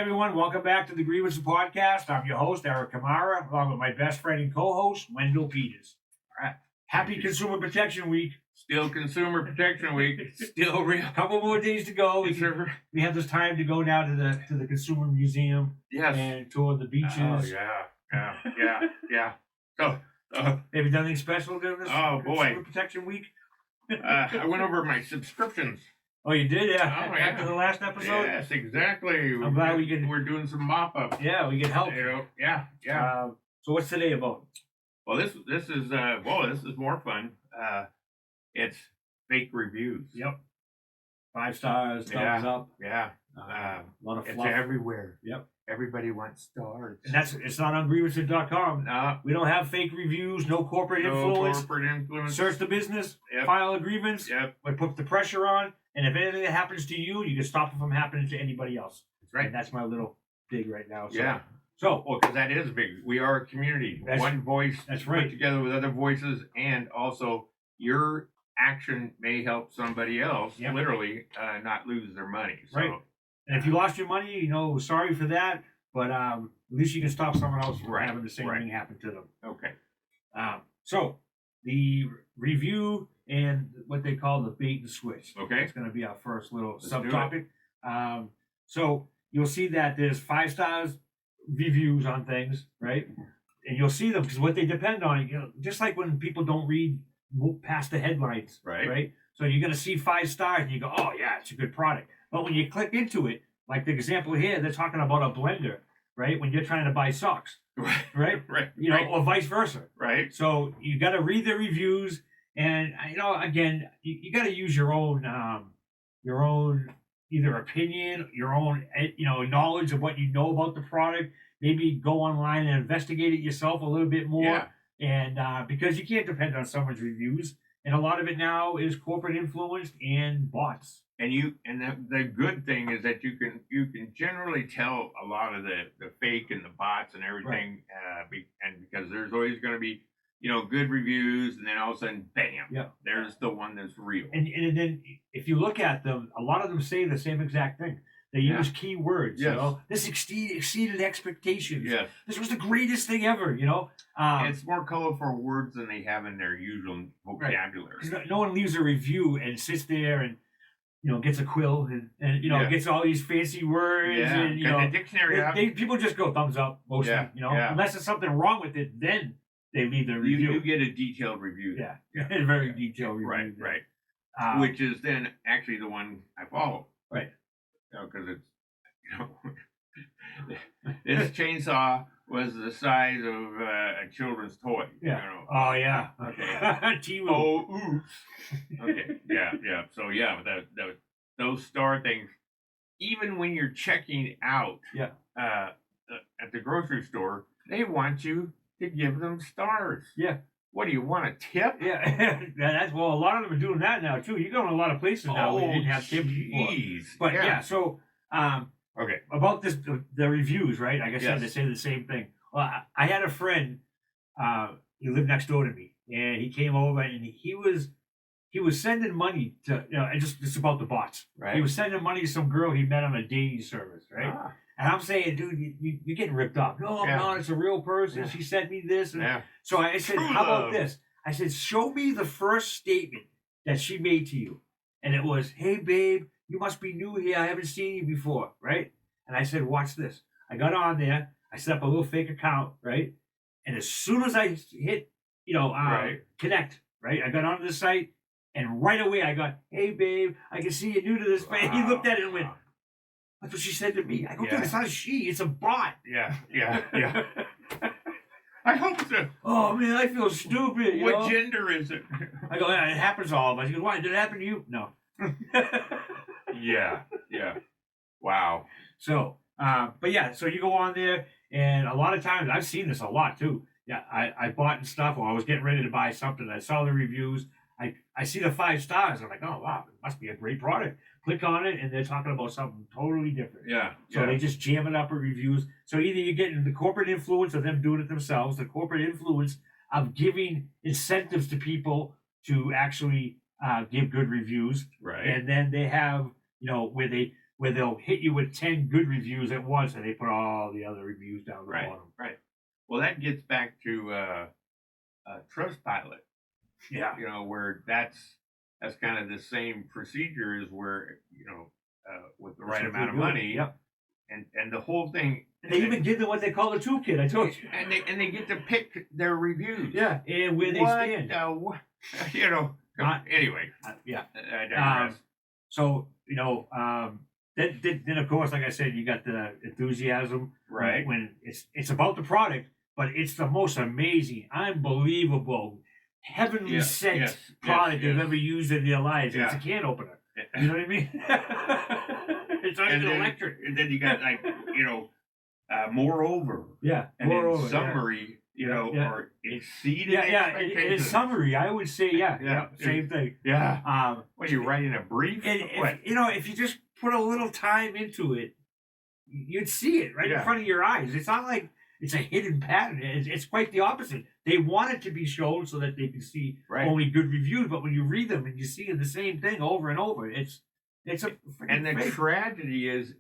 everyone. Welcome back to the Grievance-it podcast. I'm your host, Eric Kamara, along with my best friend and co-host, Wendell Peters. All right. Happy Consumer Protection Week. Still Consumer Protection Week. Still real. A couple more days to go. We have this time to go now to the Consumer Museum. Yes. And tour the beaches. Oh, yeah. So, have you done anything special during this Consumer Protection Week? I went over my subscriptions. Oh, you did? Yeah. After Yeah. the last episode? Yes, exactly. I'm glad we're doing some mop-up. Yeah, we can help. Yeah. So what's today about? Well, this is more fun. It's fake reviews. Yep. 5 stars, thumbs up. Yeah. A lot of It's fluff. everywhere. Yep. Everybody wants stars. And it's not on Grievance-it.com. No. We don't have fake reviews, no corporate influence. Corporate influence. Search the business, Yep. file a grievance, Yep. we put the pressure on, and if anything that happens to you, you can stop it from happening to anybody else. That's right. And that's my little dig right now. So, Yeah. So, Well, because that is big. We are a community. One voice that's right. put together with other voices, and also your action may help somebody else Yep. literally not lose their money. So, Right. And if you lost your money, sorry for that, but at least you can stop someone else from having the same thing happen to them. Okay. So, the review and what they call the bait and switch. Okay. It's going to be our first little Let's do subtopic. So, you'll see that there's 5 stars reviews on things, right? And you'll see them because what they depend on, just like when people don't read past the headlines, right? So you're going to see 5 stars and you go, oh, yeah, it's a good product. But when you click into it, like the example here, they're talking about a blender, right? When you're trying to buy socks, right? Or vice versa. Right. So you got to read the reviews, and again, you got to use your own either opinion, your own knowledge of what you know about the product. Maybe go online and investigate it yourself a little bit more. Yeah. And because you can't depend on someone's reviews, and a lot of it now is corporate influenced and bots. And the good thing is that you can generally tell a lot of the fake and the bots and everything, and because there's always going to be good reviews, and then all of a sudden, bam, there's the one that's real. And then if you look at them, a lot of them say the same exact thing. They use keywords. Yes. This exceeded expectations. Yes. This was the greatest thing ever. It's more colorful words than they have in their usual vocabulary. Right. No one leaves a review and sits there and gets a quill and gets all these fancy words and the dictionary. People just go thumbs up mostly. Unless there's something wrong with it, then they leave the review. You get a detailed review. Yeah. A very detailed review. Right. Which is then actually the one I follow. Right. Because it's this chainsaw was the size of a children's toy. Yeah. Oh yeah. Okay. Oh oops. Okay. Yeah. So those star things, even when you're checking out at the grocery store, they want you to give them stars. Yeah. What do you want, a tip? Yeah. A lot of them are doing that now too. You go in a lot of places now where you didn't have tips before. But so okay. About the reviews, right? Like I said, they say the same thing. Well, I had a friend, he lived next door to me, and he came over and he was sending money to just about the bots. Right. He was sending money to some girl he met on a dating service, right? And I'm saying, dude, you're getting ripped off. No, it's a real person. She sent me this. And so I said, how about this? I said, show me the first statement that she made to you. And it was, hey, babe, you must be new here. I haven't seen you before, right? And I said, watch this. I got on there. I set up a little fake account, right? And as soon as I hit, connect, right? I got onto the site, and right away I got, hey, babe, I can see you're new to this. Wow. He looked at it and went, that's what she said to me. I go, dude, it's not a she, it's a bot. Yeah. I hope so. Oh, man, I feel stupid. What gender is it? I go, yeah, it happens to all of us. He goes, why? Did it happen to you? No. Yeah. Wow. So, so you go on there, and a lot of times, I've seen this a lot too. Yeah, I bought and stuff, or I was getting ready to buy something. I saw the reviews. I see the 5 stars. I'm like, oh, wow, it must be a great product. Click on it, and they're talking about something totally different. Yeah. So they just jam it up with reviews. So either you're getting the corporate influence of them doing it themselves, the corporate influence of giving incentives to people to actually give good reviews. Right. And then they have, where where they'll hit you with 10 good reviews at once, and they put all the other reviews down the bottom. Right. Well, that gets back to Trustpilot. Yeah. You know, where that's kind of the same procedure as where, you know, with the right amount of money. Yep. And the whole thing. They even give them what they call the toolkit. I told you. And they get to pick their reviews. Yeah, and where they stand. You know. Anyway. Yeah. I digress. So you know, then of course, like I said, you got the enthusiasm. Right. When it's about the product, but it's the most amazing, unbelievable, heavenly sent product they've ever used in their lives. It's a can opener. You know what I mean? It's not even electric. And then you got like, you know, moreover. Yeah. And moreover, in summary, you know, or exceeded expectations. In summary, I would say, same thing. Yeah. When you're writing a brief? You know, if you just put a little time into it, you'd see it right in front of your eyes. It's not like it's a hidden pattern. It's quite the opposite. They want it to be shown so that they can see only good reviews, but when you read them and you see the same thing over and over, it's a and the tragedy is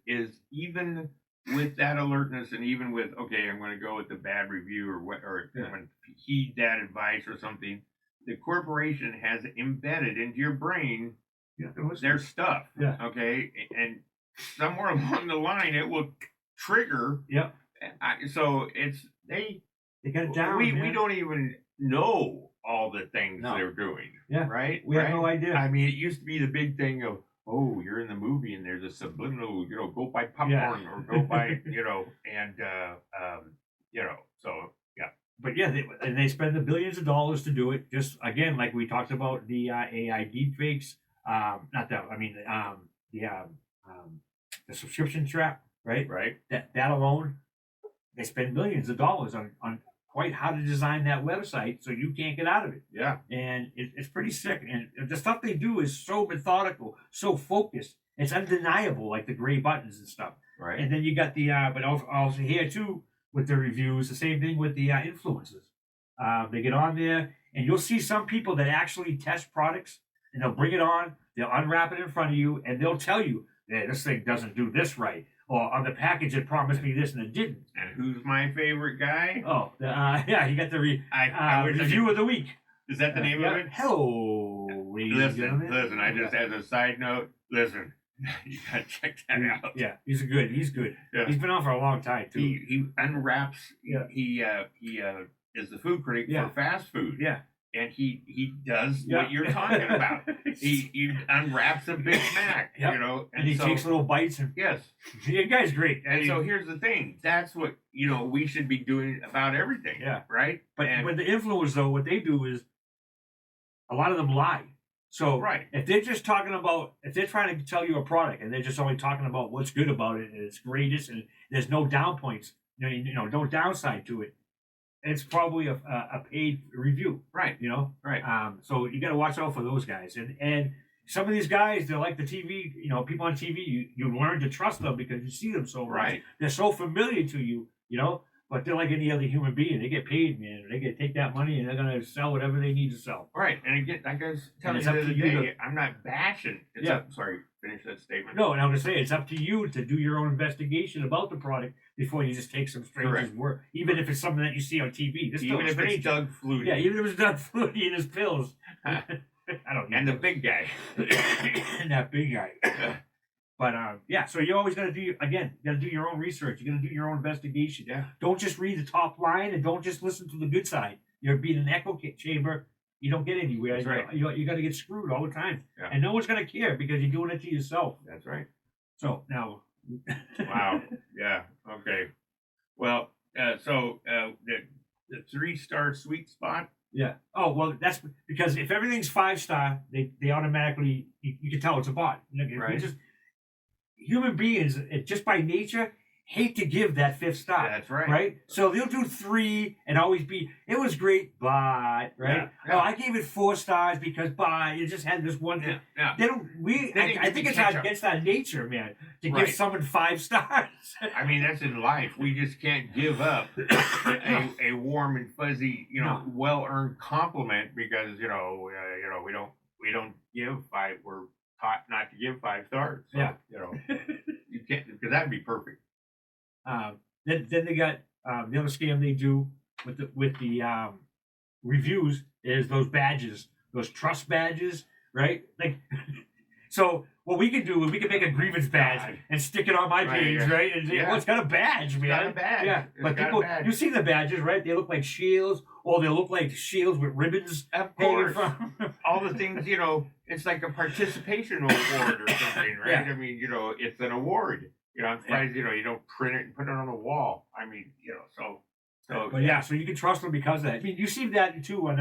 even with that alertness, and even with I'm going to go with the bad review or I'm going to heed that advice or something. The corporation has embedded into your brain their stuff. Yeah. Okay, and somewhere along the line it will trigger. Yeah. So it's they got it down. We don't even know all the things they're doing. Yeah. Right. We have no idea. I mean, it used to be the big thing of, oh, you're in the movie and there's a subliminal, you know, go buy popcorn or go buy, you know, and you know, so yeah. But yeah, they spend the billions of dollars to do it. Just again, like we talked about the AI deepfakes. Not that. I mean, the subscription trap. Right. That alone, they spend millions of dollars on quite how to design that website so you can't get out of it. Yeah. And it's pretty sick. And the stuff they do is so methodical, so focused. It's undeniable, like the gray buttons and stuff. Right. And then you got the, but also here too, with the reviews, the same thing with the influencers. They get on there, and you'll see some people that actually test products, and they'll bring it on, they'll unwrap it in front of you, and they'll tell you, hey, this thing doesn't do this right. Or on the package, it promised me this and it didn't. And who's my favorite guy? Oh, you got the review of the week. Is that the name of it? Hello, listen. I just, as a side note, listen. You gotta check that out. Yeah, he's good. Yeah. He's been on for a long time too. He unwraps. Yeah. He is the food critic for fast food. Yeah. And he does what you're talking about. he unwraps a Big Mac, you know, and he takes little bites. And the guy's great. And so here's the thing: that's what we should be doing about everything. Yeah, right. But with the influencers, though, what they do is a lot of them lie. So if they're just talking about, if they're trying to tell you a product and they're just only talking about what's good about it and it's greatest and there's no down points, no downside to it. It's probably a paid review, right? So you got to watch out for those guys, and some of these guys, they're like the TV, people on TV. You learn to trust them because you see them so much. They're so familiar to you, But they're like any other human being. They get paid, man. They get take that money and they're gonna sell whatever they need to sell. Right, and again, like I was telling you the other day, I'm not bashing. Sorry, finish that statement. No, and I'm gonna say it's up to you to do your own investigation about the product before you just take some stranger's word, even if it's something that you see on TV. Even if it's Doug Flutie. Yeah, even if it's Doug Flutie and his pills. I don't. And the big guy. And that big guy. But so you always got to do you got to do your own research. You got to do your own investigation. Yeah. Don't just read the top line and don't just listen to the good side. You're being an echo chamber. You don't get anywhere. That's right. You got to get screwed all the time, and no one's gonna care because you're doing it to yourself. That's right. So now. Wow. Yeah. Okay. Well, so the 3-star sweet spot. Yeah. Oh well, that's because if everything's 5-star, they automatically you can tell it's a bot. Right. Human beings, just by nature, hate to give that 5th star. That's right. Right? So they'll do 3 and always be, it was great, but, right? Yeah. Oh, I gave it 4 stars because, but, it just had this one thing. Yeah. They don't, I think it's against our nature, man, to give someone 5 stars. I mean, that's in life. We just can't give up a warm and fuzzy, well-earned compliment because, we don't give 5. We're taught not to give 5 stars. So, you know, you can't, because that'd be perfect. Then they got the other scam they do with the reviews is those badges, those trust badges, right? Like, so what we can do is we can make a grievance badge and stick it on my page, right? And say, well, it's got a badge, man. It's got a badge. Yeah, but people, you see the badges, right? They look like shields, or they look like shields with ribbons. Of course, all the things, you know, it's like a participation award or something, right? I mean, you know, it's an award. You know, I'm surprised, you know, you don't print it and put it on the wall. I mean, you know, so. But so you can trust them because of that. I mean, you see that too when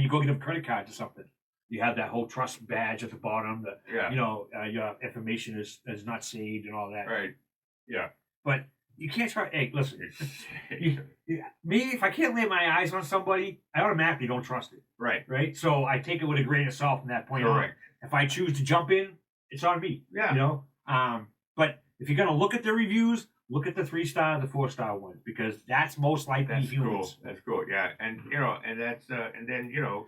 you go get a credit card or something. You have that whole trust badge at the bottom that, you know, your information is not saved and all that. Right. Yeah. But you can't try. Hey, listen. Me, if I can't lay my eyes on somebody, I automatically don't trust it. Right. Right. So I take it with a grain of salt from that point on. If I choose to jump in, it's on me. Yeah. You know. But if you're gonna look at the reviews, look at the 3-star, the 4-star ones, because that's most likely humans. Cool. That's cool. Yeah. And you know, and that's and then, you know,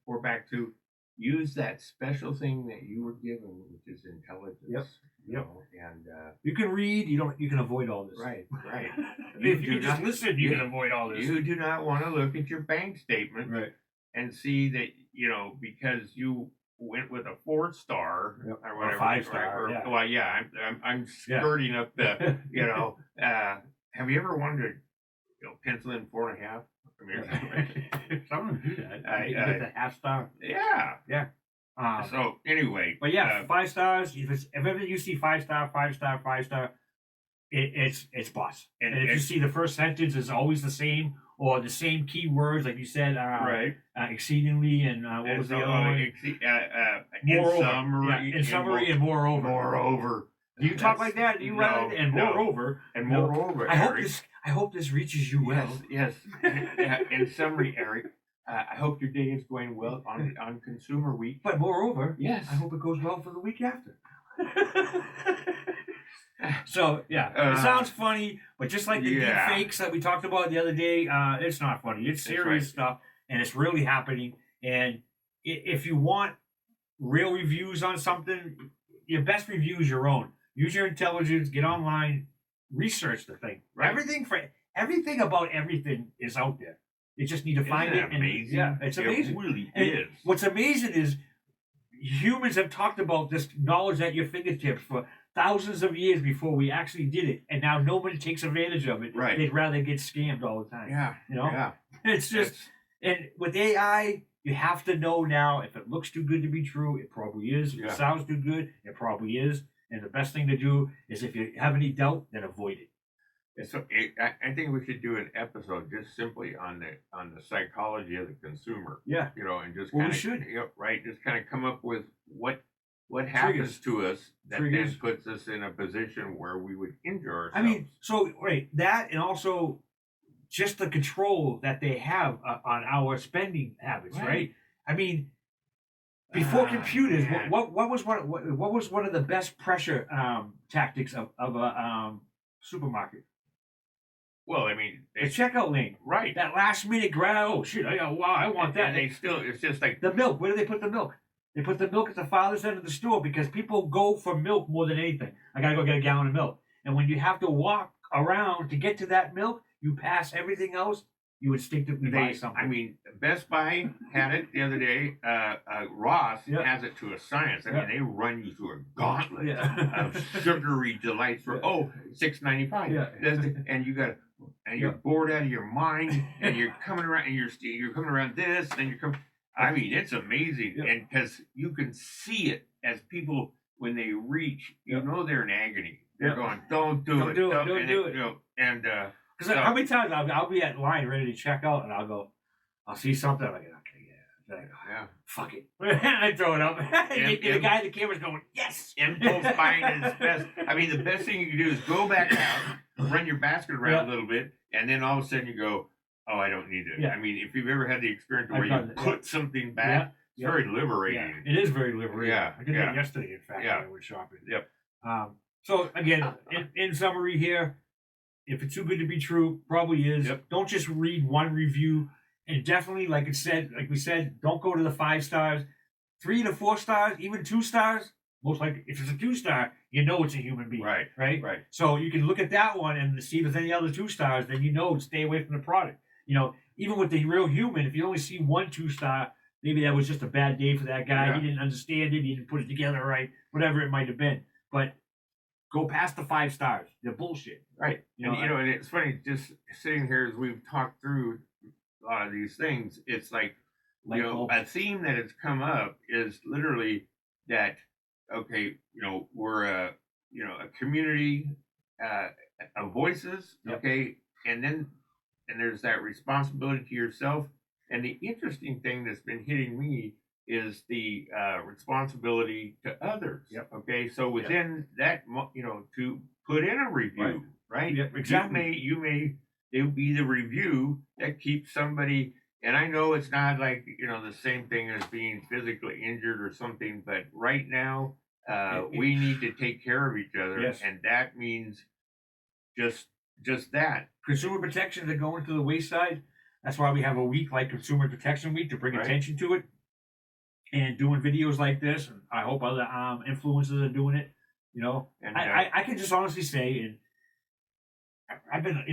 we're back to use that special thing that you were given, which is intelligence. Yep. You know, and you can read. You can avoid all this. Right. If you just listen, you can avoid all this. You do not want to look at your bank statement, and see that, you know, because you went with a 4-star or whatever, or 5-star. Right? Well, yeah, I'm skirting up the, you know. Have you ever wanted to, you know, pencil in 4.5? I mean, someone do that. You get the half star. Yeah. So anyway, but 5 stars. If ever you see 5-star, 5-star, 5-star, it's boss. And if you see the first sentence is always the same, or the same keywords, like you said, exceedingly, and what was the other one? In summary, and moreover. Moreover. Do you talk like that? Do you write it? And moreover. And moreover, I hope this reaches you well. Yes. In summary, Eric, I hope your day is going well on Consumer Week. But moreover, yes, I hope it goes well for the week after. So it sounds funny, but just like the deep fakes that we talked about the other day, it's not funny. It's serious stuff, and it's really happening. And if you want real reviews on something, your best review is your own. Use your intelligence. Get online. Research the thing. Everything about everything is out there. You just need to find it. Amazing. It's amazing. It really is. What's amazing is humans have talked about this knowledge at your fingertips for thousands of years before we actually did it, and now nobody takes advantage of it. Right. They'd rather get scammed all the time. Yeah. You know. Yeah. It's just, and with AI, you have to know now if it looks too good to be true, it probably is. If it sounds too good, it probably is. And the best thing to do is, if you have any doubt, then avoid it. So I think we should do an episode just simply on the psychology of the consumer. Yeah. You know, and just kind of, you know, just kind of come up with what happens to us that then puts us in a position where we would injure ourselves. I mean, so that, and also just the control that they have on our spending habits, right? I mean, before computers, what was one of the best pressure tactics of a supermarket? Well, I mean, the checkout lane, right? That last minute grab. Oh shit! I want that. And it's just like the milk. Where do they put the milk? They put the milk at the farthest end of the store because people go for milk more than anything. I gotta go get a gallon of milk, and when you have to walk around to get to that milk, you pass everything else. You instinctively buy something. I mean, Best Buy had it the other day. Ross has it to a science. I mean, they run you through a gauntlet of sugary delights for $6.95. And you got, and you're bored out of your mind, and you're coming around, and you're coming around this, and you're coming. I mean, it's amazing, and because you can see it as people when they reach, you know, they're in agony. They're going, "Don't do it, don't do it." You know, and because how many times I'll be at line ready to check out, and I'll see something, I'm like, okay, fuck it, and I throw it up. The guy at the camera's going, yes. Impulse buying is best. I mean, the best thing you can do is go back out, run your basket around a little bit, and then all of a sudden you go, oh, I don't need it. I mean, if you've ever had the experience where you put something back, it's very liberating. It is very liberating. I did that yesterday, in fact, when I went shopping. So again, in summary here, if it's too good to be true, probably is. Don't just read one review, and definitely, like we said, don't go to the 5 stars. 3 to 4 stars, even 2 stars, most likely, if it's a 2-star, you know it's a human being. Right. So you can look at that one and see if there's any other 2 stars, then you know, stay away from the product. You know, even with the real human, if you only see 1 2-star, maybe that was just a bad day for that guy. He didn't understand it. He didn't put it together right. Whatever it might have been. But go past the 5 stars. They're bullshit. Right. And it's funny, just sitting here as we've talked through a lot of these things, it's like, a theme that has come up is literally that, okay, we're a community of voices, okay, and there's that responsibility to yourself. And the interesting thing that's been hitting me is the responsibility to others. Okay, so within that, to put in a review, right? Exactly. It would be the review that keeps somebody. And I know it's not like the same thing as being physically injured or something, but right now we need to take care of each other, and that means just that. Consumer protections are going to the wayside. That's why we have a week like Consumer Protection Week to bring attention to it, and doing videos like this. And I hope other influencers are doing it. And I can just honestly say, and I've been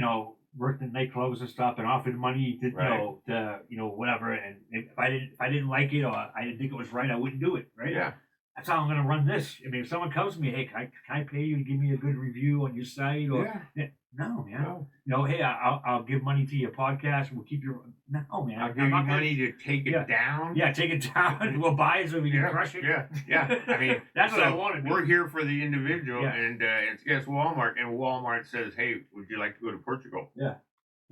worked in nightclubs and stuff, and offered money to whatever. And if I didn't like it, or I didn't think it was right, I wouldn't do it. Right? Yeah. That's how I'm going to run this. I mean, if someone comes to me, hey, can I pay you to give me a good review on your site? Or no, man. No. Hey, I'll give money to your podcast, and we'll keep your. No, man. I'll give you money to take it down. Yeah, take it down. We'll buy it so we can crush it. Yeah. I mean, that's what I want to do. We're here for the individual, and it's against Walmart, and Walmart says, "Hey, would you like to go to Portugal?" Yeah.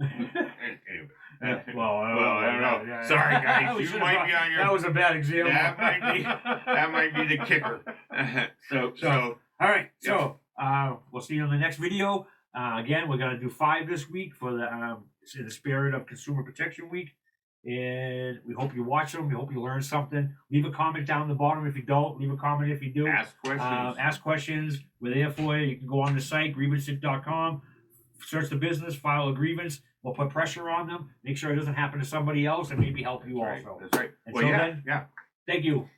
Anyway. I don't know. Yeah. Sorry, guys. You might be on your. That was a bad example. That might be the kicker. So all right. So we'll see you on the next video. Again, we're gonna do 5 this week for the in the spirit of Consumer Protection Week, and we hope you watch them. We hope you learn something. Leave a comment down the bottom if you don't. Leave a comment if you do. Ask questions. We're there for you. You can go on the site Grievance-it.com. Search the business, file a grievance. We'll put pressure on them. Make sure it doesn't happen to somebody else, and maybe help you also. That's right. Until then, thank you.